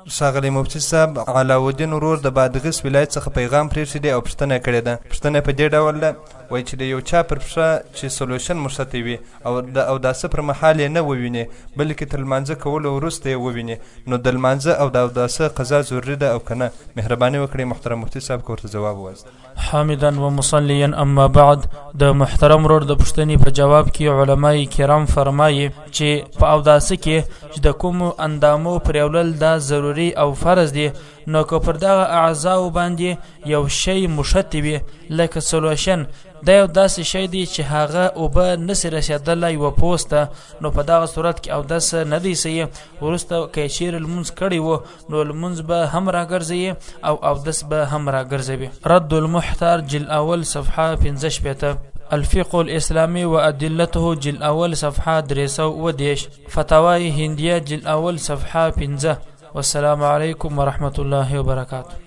ښاغلی مفتي صاحب، علاءالدین ورور د بادغیس ولایت څخه پیغام پرېښی دی او پوښتنه کړې ده. پوښتنه په دې ډول ده، وایي چې د یو چا پر پښه چې سولوشن مرشتې وي او د اوداسه پر مهال یې نه وویني، بلکې تر لمانځه کولو وروسته یې وویني، نو د لمانځه او د اوداسه قضا ضروري ده او که نه؟ مهرباني وکړئ محترم مفتي صاحب که ورته ځواب ووایاست. حامدا و مصلیا اما بعد. د محترم ورور د پوښتنې په جواب کې علمای کرام فرمایي چې په اوداسه کې چې د کومو اندامو پرېولل دا ضروري او فرض دی، نو که پر دغه اعضاو باندې یو شی مشتې وي لکه سلوشن، دا یو داسې شی دی چې هغه اوبه نسي رسېدلی یوه پوست ته، نو په دغه صورت کې اودس نه دی صحیح. وروسته که یې چیرې لمونځ کړی و نو لمونځ به هم راګرځوي او اودس به هم راګرځوي. رد المحتار جل اول صفحه 65، الفقه الاسلامي وادلته جل اول صفحه 310، فتاوی هندیه جل اول صفحه 15. والسلام علیکم ورحمة الله وبرکاته.